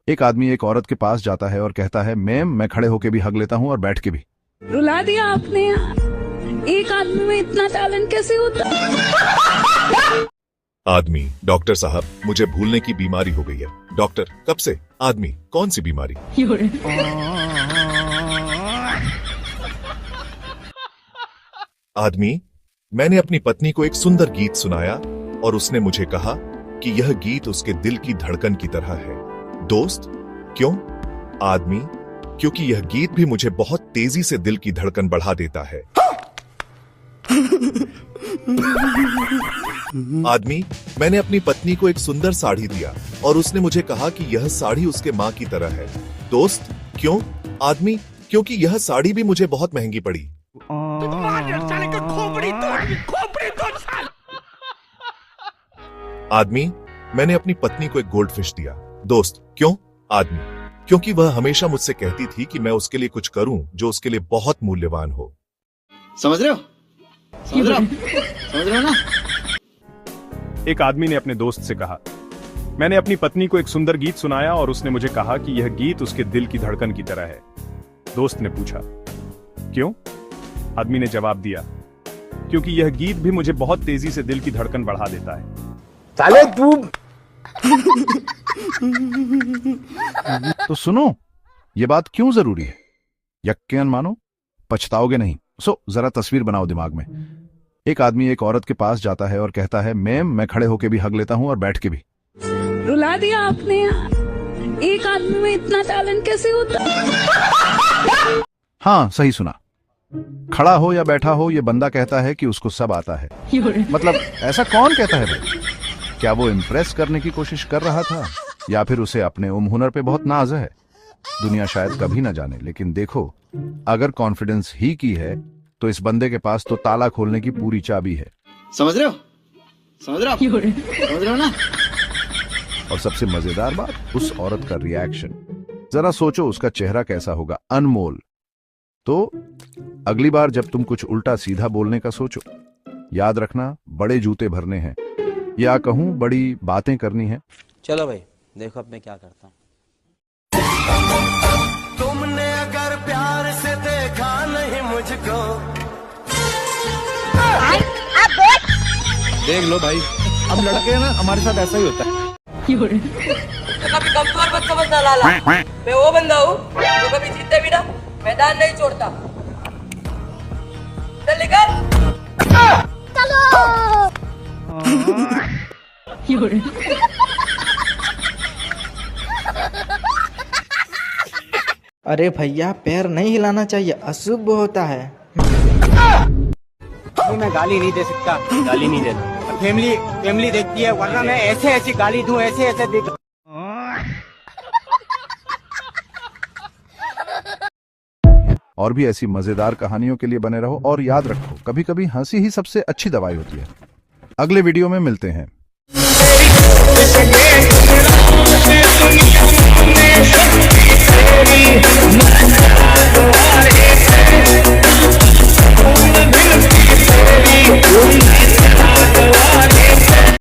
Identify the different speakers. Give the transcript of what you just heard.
Speaker 1: एक आदमी एक औरत के पास जाता है और कहता है, मैम मैं खड़े होके भी हग लेता हूँ और बैठ के भी।
Speaker 2: रुला दिया आपने यार। एक आदमी में इतना टैलेंट कैसे होता है?
Speaker 3: आदमी, डॉक्टर साहब मुझे भूलने की बीमारी हो गई है। डॉक्टर, कब से? आदमी, कौन सी बीमारी? आदमी, मैंने अपनी पत्नी को एक सुंदर गीत सुनाया और उसने मुझे कहा कि यह गीत उसके दिल की धड़कन की तरह है। दोस्त, क्यों? आदमी, क्योंकि यह गीत भी मुझे बहुत तेजी से दिल की धड़कन बढ़ा देता है। आदमी, मैंने अपनी पत्नी को एक सुंदर साड़ी दिया और उसने मुझे कहा कि यह साड़ी उसके माँ की तरह है। दोस्त, क्यों? आदमी, क्योंकि यह साड़ी भी मुझे बहुत महंगी पड़ी। आदमी, मैंने अपनी पत्नी को एक गोल्ड फिश दिया। दोस्त, क्यों? आदमी, क्योंकि वह हमेशा मुझसे कहती थी कि मैं उसके लिए कुछ करूं जो उसके लिए बहुत मूल्यवान हो।
Speaker 4: समझ रहे हो? समझ रहे हो ना?
Speaker 5: एक आदमी ने अपने दोस्त से कहा, मैंने अपनी पत्नी को एक सुंदर गीत सुनाया और उसने मुझे कहा कि यह गीत उसके दिल की धड़कन की तरह है। दोस्त ने पूछा, क्यों? आदमी ने जवाब दिया, क्योंकि यह गीत भी मुझे बहुत तेजी से दिल की धड़कन बढ़ा देता है।
Speaker 4: साले तू
Speaker 1: तो सुनो, ये बात क्यों जरूरी है? यकीन मानो, पछताओगे नहीं। जरा तस्वीर बनाओ दिमाग में। एक आदमी एक औरत के पास जाता है और कहता है, मैम मैं खड़े होके भी हग लेता हूँ और बैठ के भी।
Speaker 2: रुला दिया आपने यार। एक आदमी में इतना टैलेंट कैसे होता है?
Speaker 1: हाँ, सही सुना। खड़ा हो या बैठा हो, ये बंदा कहता है कि उसको सब आता है। मतलब ऐसा कौन कहता है भाई? क्या वो इम्प्रेस करने की कोशिश कर रहा था, या फिर उसे अपने हुनर पे बहुत नाज है? दुनिया शायद कभी ना जाने, लेकिन देखो, अगर कॉन्फिडेंस ही की है तो इस बंदे के पास तो ताला खोलने की पूरी चाबी है।
Speaker 4: समझ रहे हो? समझ रहे हो ना?
Speaker 1: और सबसे मजेदार बात, उस औरत का रिएक्शन। जरा सोचो उसका चेहरा कैसा होगा, अनमोल। तो अगली बार जब तुम कुछ उल्टा सीधा बोलने का सोचो, याद रखना बड़े जूते भरने हैं, या कहूं बड़ी बातें करनी है।
Speaker 6: चलो भाई, देखो अब मैं क्या करता हूँ।
Speaker 7: तुमने अगर प्यार से देखा नहीं मुझको,
Speaker 4: देख लो भाई, अब लड़के ना हमारे साथ ऐसा ही होता है।
Speaker 8: कभी कमजोर मत समझना लाला, मैं वो बंदा हूँ जो कभी जीते बिना मैदान नहीं छोड़ता। चल निकल।
Speaker 9: अरे भैया, पैर नहीं हिलाना चाहिए, अशुभ होता है।
Speaker 6: मैं गाली नहीं दे सकता, गाली नहीं देता। फैमिली देखती है, वरना मैं ऐसे गाली दूं, ऐसे देख।
Speaker 1: और भी ऐसी मजेदार कहानियों के लिए बने रहो, और याद रखो, कभी कभी हंसी ही सबसे अच्छी दवाई होती है। अगले वीडियो में मिलते हैं।